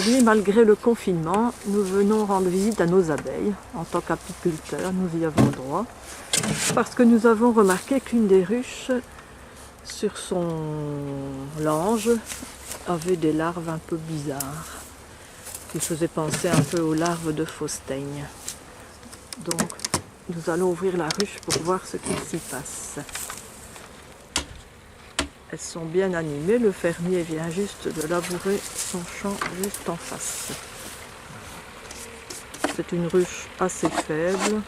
Aujourd'hui, malgré le confinement, nous venons rendre visite à nos abeilles. En tant qu'apiculteurs, nous y avons droit. Parce que nous avons remarqué qu'une des ruches, sur son lange, avait des larves un peu bizarres, qui faisaient penser un peu aux larves de Faustaigne. Donc, nous allons ouvrir la ruche pour voir ce qu'il s'y passe. Elles sont bien animées, le fermier vient juste de labourer son champ juste en face. C'est une ruche assez faible,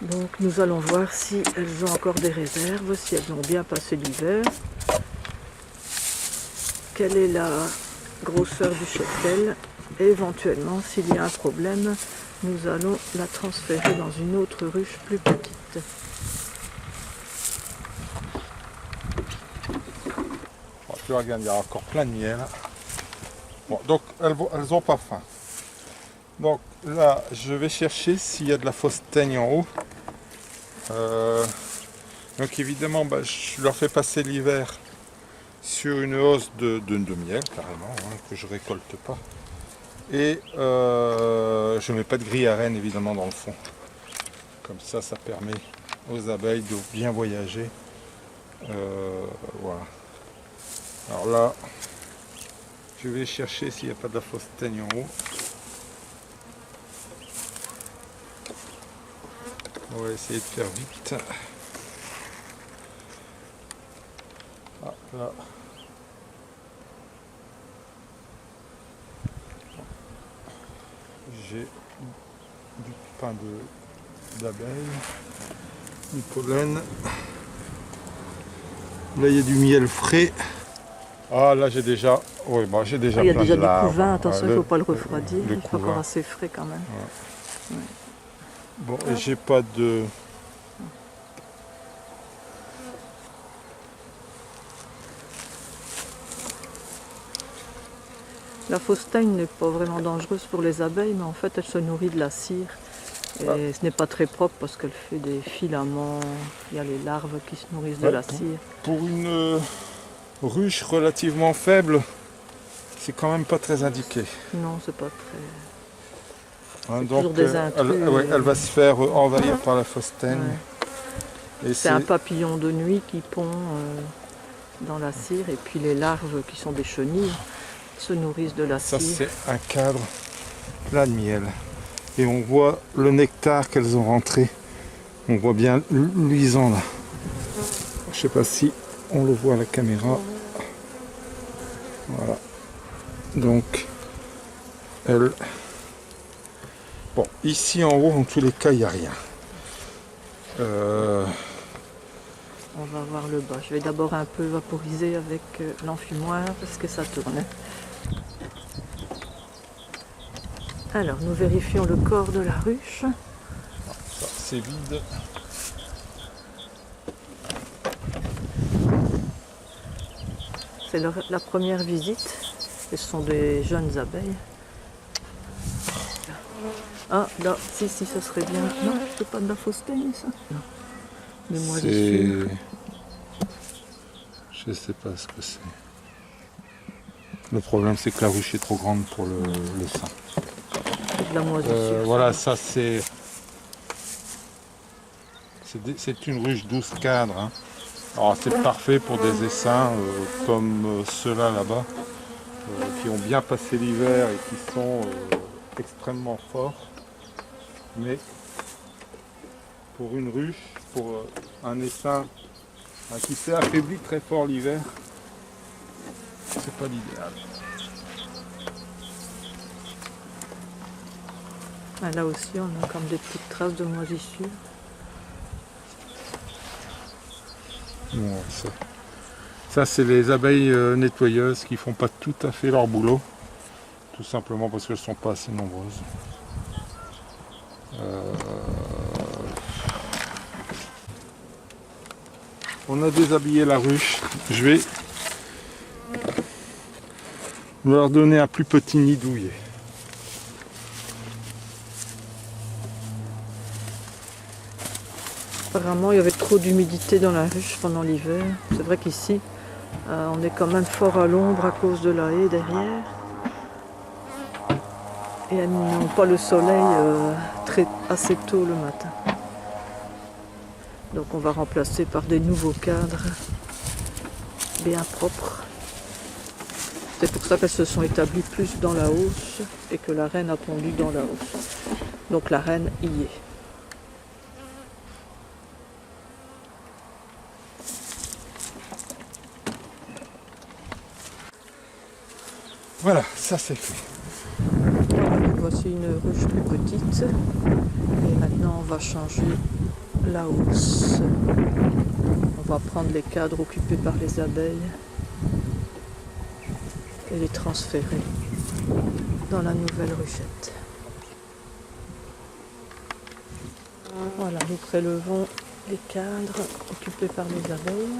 donc nous allons voir si elles ont encore des réserves, si elles ont bien passé l'hiver. Quelle est la grosseur du cheptel et éventuellement, s'il y a un problème, nous allons la transférer dans une autre ruche plus petite. Tu regardes, il y a encore plein de miel. Bon, donc elles n'ont pas faim. Donc là, je vais chercher s'il y a de la fausse teigne en haut. Donc évidemment, je leur fais passer l'hiver sur une hausse de miel, carrément, hein, que je récolte pas. Et je ne mets pas de grille à reine évidemment dans le fond. Comme ça permet aux abeilles de bien voyager. Voilà. Alors là, je vais chercher s'il n'y a pas de la fausse teigne en haut. On va essayer de faire vite. Ah, là. J'ai du pain d'abeille, du pollen. Là, il y a du miel frais. Ah, là, j'ai déjà... Oui, bah, j'ai déjà il y a plein déjà de du larves. couvain, attention, il ne Ouais, faut pas le refroidir, il est couvain. encore assez frais quand même. Ouais. Ouais. Bon, et j'ai pas de... La fausse teigne n'est pas vraiment dangereuse pour les abeilles, mais en fait elle se nourrit de la cire. Et ce n'est pas très propre parce qu'elle fait des filaments, il y a les larves qui se nourrissent de la cire. Pour une ruche relativement faible, c'est quand même pas très indiqué. Non, c'est pas très... Hein, toujours des intrus. Elle va se faire envahir par la fausse teigne. Ouais. C'est un papillon de nuit qui pond dans la cire et puis les larves qui sont des chenilles se nourrissent de la cire. Ça c'est un cadre plein de miel. Et on voit le nectar qu'elles ont rentré. On voit bien luisant là. Je sais pas si on le voit à la caméra. Voilà. Donc, elle... Bon, ici en haut, en tous les cas, il n'y a rien. On va voir le bas. Je vais d'abord un peu vaporiser avec l'enfumoir parce que ça tourne. Alors, nous vérifions le corps de la ruche. Ça, c'est vide. C'est la première visite. Et ce sont des jeunes abeilles. Ah, là, si, ça serait bien. Non, c'est pas de la fausse teigne, ça. Non. Des moisissures. Je sais pas ce que c'est. Le problème, c'est que la ruche est trop grande pour le sein. De la moisissure. Voilà, ça c'est... C'est une ruche 12 cadres. Hein. Alors c'est parfait pour des essaims comme ceux-là là-bas, qui ont bien passé l'hiver et qui sont extrêmement forts. Mais pour une ruche, pour un essaim qui s'est affaibli très fort l'hiver, c'est pas l'idéal. Ah, là aussi, on a comme des petites traces de moisissure. Bon, ça c'est les abeilles nettoyeuses qui font pas tout à fait leur boulot, tout simplement parce qu'elles sont pas assez nombreuses. On a déshabillé la ruche. Je vais leur donner un plus petit nid douillet. Apparemment, il y avait trop d'humidité dans la ruche pendant l'hiver. C'est vrai qu'ici, on est quand même fort à l'ombre à cause de la haie derrière. et elles n'ont pas le soleil assez tôt le matin. Donc on va remplacer par des nouveaux cadres bien propres. C'est pour ça qu'elles se sont établies plus dans la hausse et que la reine a pondu dans la hausse. Donc la reine y est. Voilà, ça c'est fait. Voici une ruche plus petite. Et maintenant on va changer la hausse. On va prendre les cadres occupés par les abeilles et les transférer dans la nouvelle ruchette. Voilà, nous prélevons les cadres occupés par les abeilles.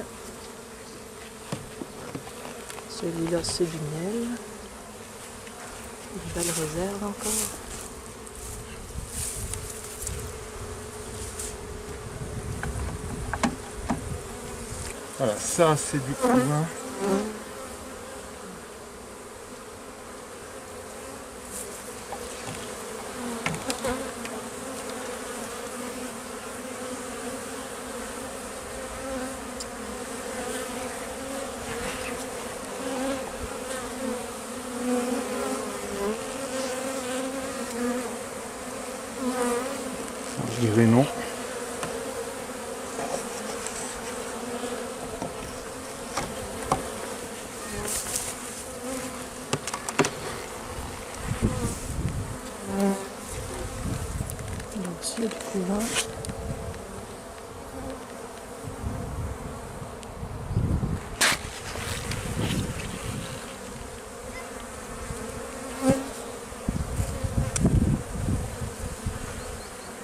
Celui-là c'est du miel. Une belle réserve encore. Voilà, ça c'est du couvain. Je dirais non. Donc c'est du couvain.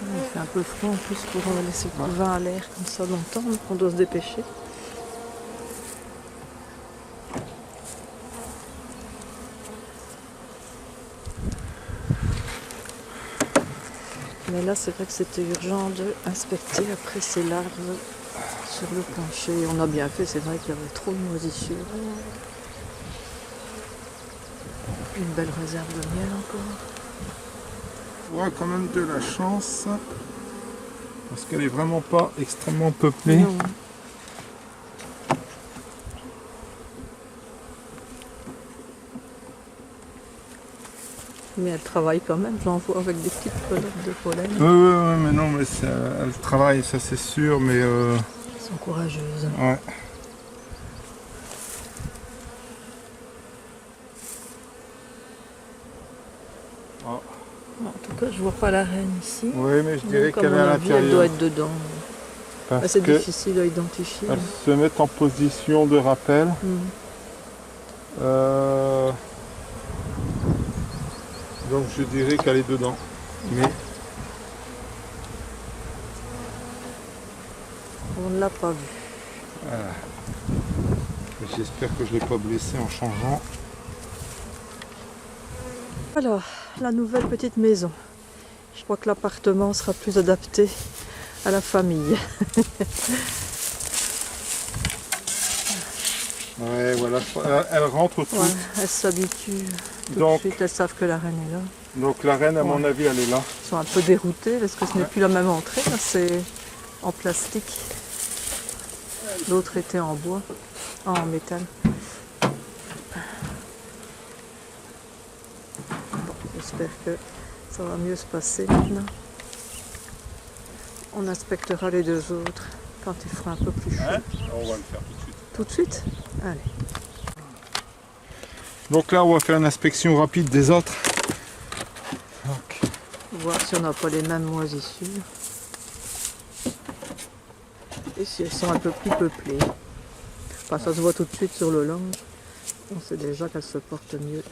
Il fait un peu froid en plus pour laisser le couvain à l'air comme ça longtemps, donc on doit se dépêcher. Mais là c'est vrai que c'était urgent d'inspecter après ces larves sur le plancher. On a bien fait, c'est vrai qu'il y avait trop de moisissures. Une belle réserve de miel encore. On a quand même de la chance parce qu'elle est vraiment pas extrêmement peuplée. Non. Mais elle travaille quand même, j'en vois avec des petites pelotes de pollen. Oui, mais non, mais elle travaille, ça c'est sûr, mais Elles sont courageuses. ouais. Oh. En tout cas, je vois pas la reine ici. Oui, mais je dirais Donc, à qu'elle mon est à avis, elle doit l'intérieur. être dedans. Parce C'est que difficile à identifier. elle se met en position de rappel. Donc je dirais qu'elle est dedans. Mais On ne l'a pas vue. voilà. J'espère que je ne l'ai pas blessée en changeant. Alors, la nouvelle petite maison. Je crois que l'appartement sera plus adapté à la famille. Ouais, voilà, elle rentre tout. Ouais, elles s'habituent tout Donc- de suite, elles savent que la reine est là. Donc la reine, à mon avis, elle est là. Elles sont un peu déroutées parce que ce n'est plus la même entrée, là, c'est en plastique. L'autre était en bois, en métal. Bon, j'espère que ça va mieux se passer maintenant. On inspectera les deux autres quand il fera un peu plus chaud. On va le faire tout de suite. Tout de suite? Allez. Donc là, on va faire une inspection rapide des autres. Donc, Voir si on n'a pas les mêmes moisissures. Et si elles sont un peu plus peuplées. Enfin, ça se voit tout de suite sur le linge. On sait déjà qu'elles se portent mieux.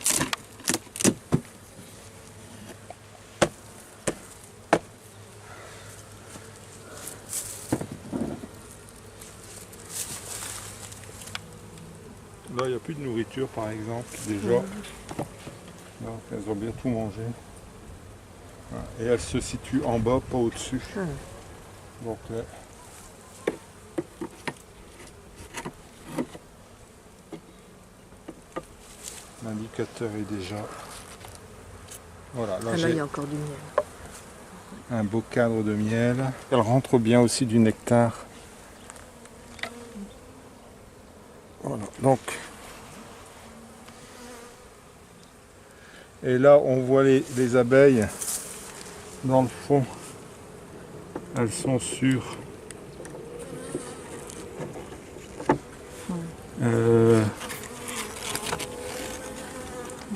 là, il n'y a plus de nourriture, par exemple, déjà. Donc, elles ont bien tout mangé. Voilà. Et elles se situent en bas, pas au-dessus. Ah. Donc là, l'indicateur est déjà Voilà, là Ah, là, il y j'ai a encore du miel. un beau cadre de miel. Elle rentre bien aussi du nectar. Voilà, donc. Et là, on voit les abeilles dans le fond. Elles sont sur Ouais,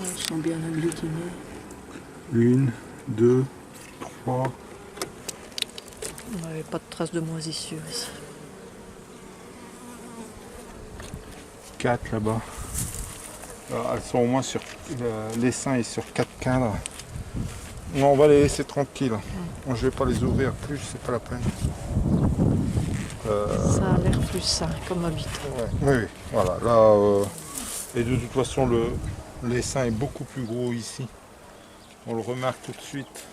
elles sont bien agglutinées. 1, 2, 3. On n'avait pas de traces de moisissure ici. 4 là-bas. Elles sont au moins sur. L'essaim est sur 4 cadres. Non, on va les laisser tranquilles. Je vais pas les ouvrir plus, c'est pas la peine. Ça a l'air plus sain comme habitat. Ouais. Oui, oui, voilà. Là, et de toute façon, l'essaim est beaucoup plus gros ici. On le remarque tout de suite.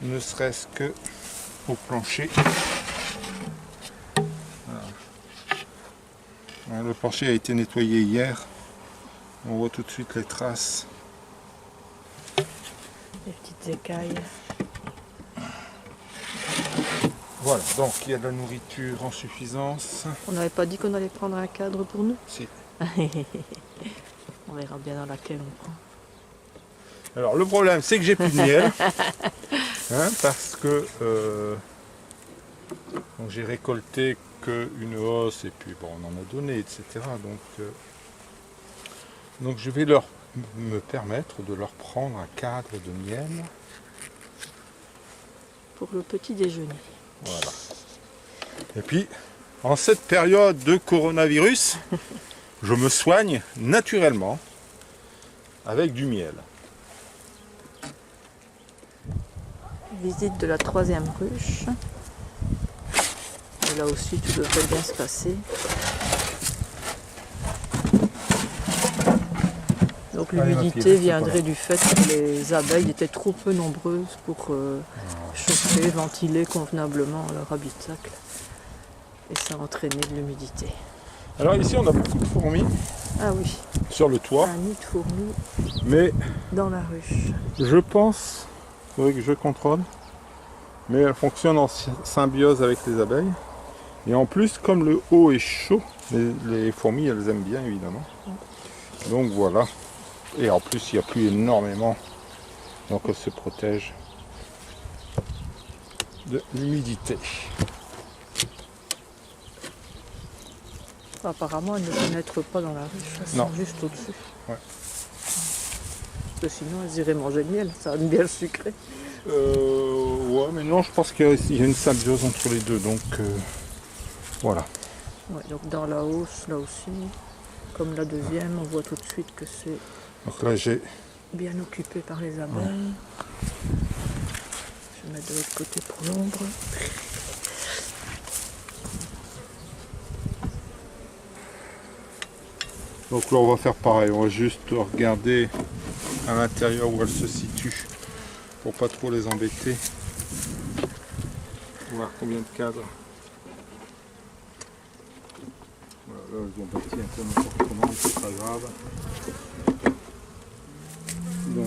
Ne serait-ce que au plancher. Voilà. Le plancher a été nettoyé hier. On voit tout de suite les traces. Les petites écailles. Voilà, donc il y a de la nourriture en suffisance. On n'avait pas dit qu'on allait prendre un cadre pour nous? Si. On verra bien dans laquelle on prend. Alors le problème c'est que j'ai plus de miel. Hein, parce que donc j'ai récolté qu'une hausse et puis bon on en a donné, etc. Donc je vais me permettre de leur prendre un cadre de miel. Pour le petit déjeuner. Voilà. Et puis, en cette période de coronavirus, je me soigne naturellement avec du miel. Visite de la 3e ruche. Et là aussi, tout devrait bien se passer. Donc l'humidité viendrait du fait que les abeilles étaient trop peu nombreuses pour chauffer, ventiler convenablement leur habitacle. Et ça entraînait de l'humidité. Alors ici, on a beaucoup de fourmis Ah oui, sur le toit, un nid de fourmis mais dans la ruche. je pense, il faudrait que je contrôle, mais elles fonctionnent en symbiose avec les abeilles. Et en plus, comme le haut est chaud, les fourmis, elles aiment bien évidemment. Donc voilà. Et en plus, il n'y a plus énormément, donc elles se protègent de l'humidité. Apparemment, elles ne pénètrent pas dans la ruche, elles Non. sont juste au-dessus. Ouais. Parce que sinon, elles iraient manger le miel, ça aime bien le sucré. Ouais, mais non, je pense qu'il y a une symbiose entre les deux, donc voilà. Ouais, donc dans la hausse, là aussi, comme la deuxième, on voit tout de suite que c'est Donc là, j'ai bien occupé par les abeilles. Je vais mettre de l'autre côté pour l'ombre. donc là, on va faire pareil. On va juste regarder à l'intérieur où elles se situent pour pas trop les embêter. Voir combien de cadres. Voilà, là, elles ont bâti un peu n'importe comment, mais c'est pas grave. Donc,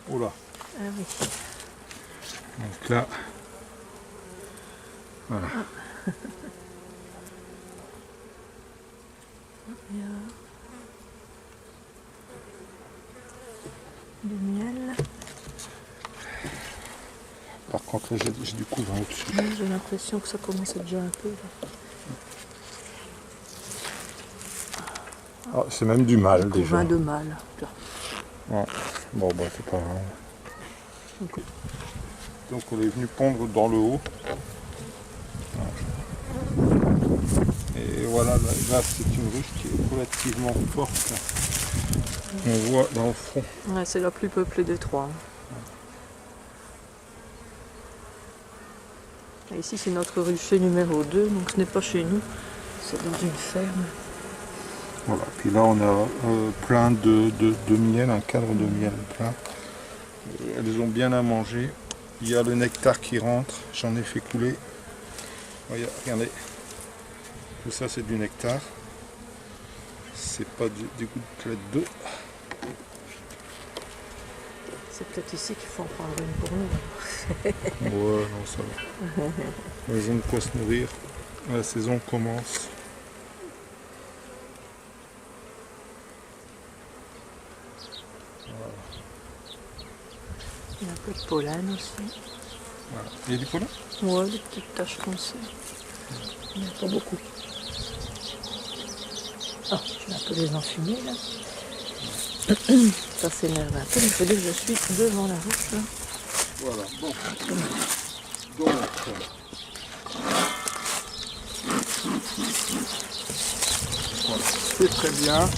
oula. Ah oui. Donc là, voilà. Il y a du miel. Par contre, là, j'ai du couvain au-dessus. J'ai l'impression que ça commence déjà un peu. Là. Ah, c'est même du mal déjà. Couvain de mâle. Ouais. Bon, bah, c'est pas grave. Ok. Donc, on est venu pondre dans le haut. Et voilà, là c'est une ruche qui est relativement forte. On voit dans le fond. Ouais, c'est la plus peuplée des trois. Et ici, c'est notre rucher numéro 2, donc ce n'est pas chez nous, c'est dans une ferme. Voilà, puis là on a plein de miel, un cadre de miel plein. Et elles ont bien à manger. Il y a le nectar qui rentre, j'en ai fait couler. Regardez, tout ça c'est du nectar. C'est pas des gouttelettes d'eau. C'est peut-être ici qu'il faut en prendre une pour nous. Ouais, non, ça va. Ils ont de quoi se nourrir. La saison commence. Il y a un peu de pollen aussi. Voilà. Il y a du pollen? Ouais, des petites taches foncées. Il n'y en a pas beaucoup. Ah, je vais un peu les enfumer là. Ça s'énerve un peu, il faut dire que je suis devant la ruche là. Voilà, bon. Donc, voilà, c'est très bien.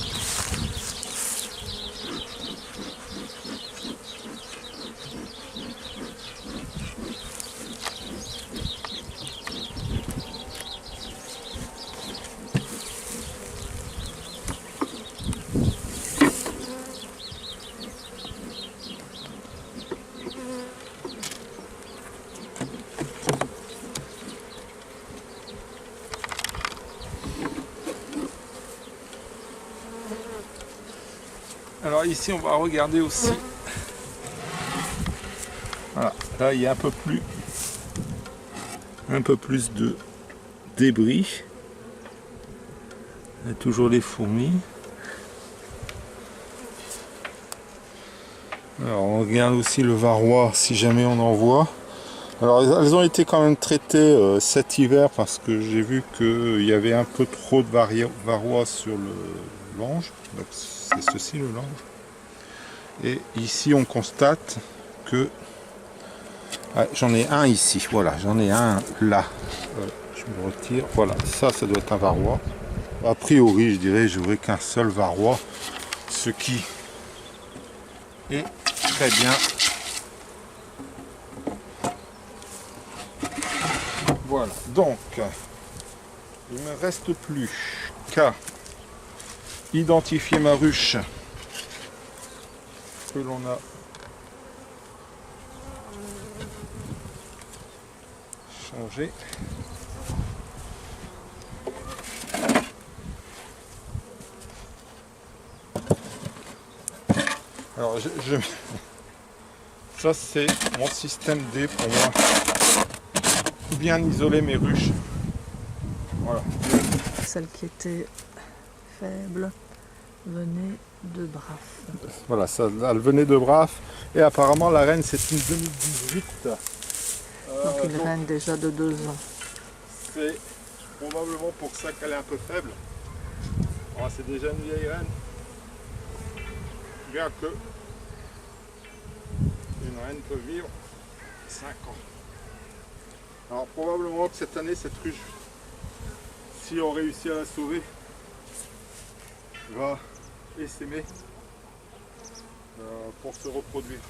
Alors ici on va regarder aussi. Voilà, là il y a un peu plus de débris. Il y a toujours les fourmis. Alors on regarde aussi le varroa si jamais on en voit. Alors elles ont été quand même traitées cet hiver parce que j'ai vu qu'il y avait un peu trop de varroa sur le lange. Donc c'est ceci le lange. Et ici on constate que j'en ai un ici, voilà, j'en ai un là. Je me retire, voilà, ça doit être un varroa. A priori je dirais j'aurai qu'un seul varroa, ce qui est très bien. Voilà, donc il ne me reste plus qu'à identifier ma ruche que l'on a changé. Alors ça c'est mon système D pour moi. Bien isoler mes ruches. Voilà. Celle qui était faible venait de Braf. Voilà, ça, elle venait de Braf. Et apparemment la reine c'est une 2018. Donc une reine déjà de 2 ans. C'est probablement pour ça qu'elle est un peu faible. Alors, c'est déjà une vieille reine. Bien que une reine peut vivre 5 ans. Alors probablement que cette année, cette ruche, si on réussit à la sauver, va essaimer pour se reproduire.